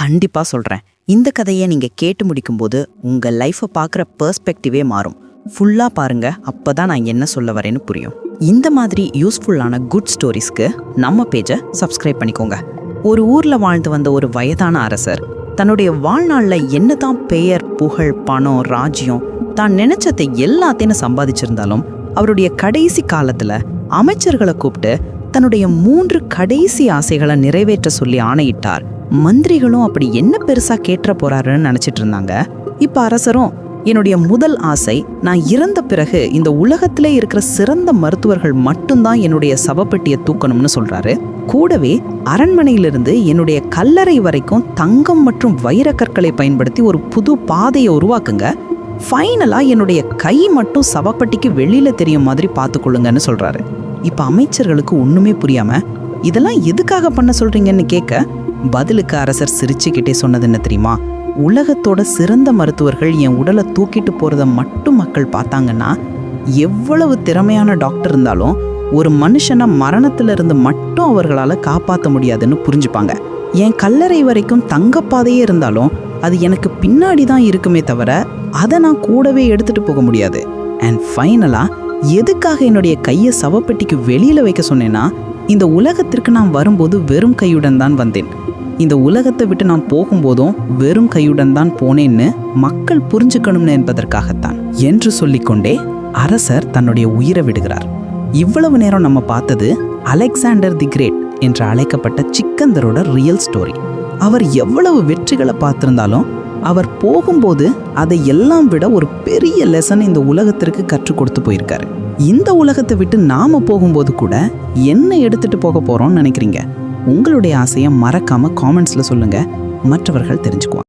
கண்டிப்பாக சொல்கிறேன். இந்த கதையை நீங்கள் கேட்டு முடிக்கும்போது உங்கள் லைஃப்பை பார்க்குற பெர்ஸ்பெக்டிவே மாறும். ஃபுல்லாக பாருங்கள், அப்போ தான் நான் என்ன சொல்ல வரேன்னு புரியும். இந்த மாதிரி யூஸ்ஃபுல்லான குட் ஸ்டோரிஸ்க்கு நம்ம பேஜை சப்ஸ்கிரைப் பண்ணிக்கோங்க. ஒரு ஊரில் வாழ்ந்து வந்த ஒரு வயதான அரசர் தன்னுடைய வாழ்நாளில் என்ன தான் பெயர், புகழ், பணம், ராஜ்யம், தான் நினைச்சதை எல்லாத்தையும் சம்பாதிச்சிருந்தாலும் அவருடைய கடைசி காலத்தில் அமைச்சர்களை கூப்பிட்டு தன்னுடைய 3 கடைசி ஆசைகளை நிறைவேற்ற சொல்லி ஆணையிட்டார். மந்திரிகளும் அப்படி என்ன பெருசா கேட்டுற போறாருன்னு நினைச்சிட்டு இருந்தாங்க. இப்ப அரசரும், என்னுடைய முதல் ஆசை, நான் இறந்த பிறகு இந்த உலகத்திலே இருக்கிற சிறந்த மருத்துவர்கள் மட்டும்தான் என்னுடைய சவப்பெட்டியை தூக்கணும்னு சொல்றாரு. கூடவே அரண்மனையிலிருந்து என்னுடைய கல்லறை வரைக்கும் தங்கம் மற்றும் வைரக்கற்களை பயன்படுத்தி ஒரு புது பாதையை உருவாக்குங்க. ஃபைனலா என்னுடைய கை மட்டும் சவப்பெட்டிக்கு வெளியில தெரியும் மாதிரி பார்த்துக்கொள்ளுங்கன்னு சொல்றாரு. இப்ப அமைச்சர்களுக்கு ஒண்ணுமே புரியாம, இதெல்லாம் எதுக்காக பண்ண சொல்றீங்கன்னு கேட்க, பதிலுக்கு அரசர் சிரிச்சுக்கிட்டே சொன்னது என்ன தெரியுமா? உலகத்தோட சிறந்த மருத்துவர்கள் என் உடலை தூக்கிட்டு போறத மட்டும் மக்கள் பார்த்தாங்கன்னா, எவ்வளவு திறமையான டாக்டர் இருந்தாலும் ஒரு மனுஷனை மரணத்திலிருந்து மட்டும் அவர்களால் காப்பாற்ற முடியாதுன்னு புரிஞ்சுப்பாங்க. என் கல்லறை வரைக்கும் தங்கப்பாதையே இருந்தாலும் அது எனக்கு பின்னாடி தான் இருக்குமே தவிர அதை நான் கூடவே எடுத்துட்டு போக முடியாது. அண்ட் ஃபைனலா எதுக்காக என்னுடைய கையை சவப்பெட்டிக்கு வெளியில வைக்க சொன்னேன்னா, இந்த உலகத்திற்கு நான் வரும்போது வெறும் கையுடன் தான் வந்தேன், இந்த உலகத்தை விட்டு நான் போகும்போதும் வெறும் கையுடன் தான் போனேன்னு மக்கள் புரிஞ்சுக்கணும்னு என்பதற்காகத்தான் என்று சொல்லிக்கொண்டே அரசர் தன்னுடைய உயிரை விடுகிறார். இவ்வளவு நேரம் நம்ம பார்த்தது அலெக்சாண்டர் தி கிரேட் என்று அழைக்கப்பட்ட சிக்கந்தரோட ரியல் ஸ்டோரி. அவர் எவ்வளவு வெற்றிகளை பார்த்திருந்தாலும் அவர் போகும்போது அதை எல்லாம் விட ஒரு பெரிய லெசன் இந்த உலகத்திற்கு கற்றுக் கொடுத்து போயிருக்காரு. இந்த உலகத்தை விட்டு நாம போகும்போது கூட என்ன எடுத்துட்டு போக போறோம்னு நினைக்கிறீங்க? உங்களுடைய ஆசையை மறக்காம காமெண்ட்ஸ்ல சொல்லுங்க, மற்றவர்கள் தெரிஞ்சுக்குவாங்க.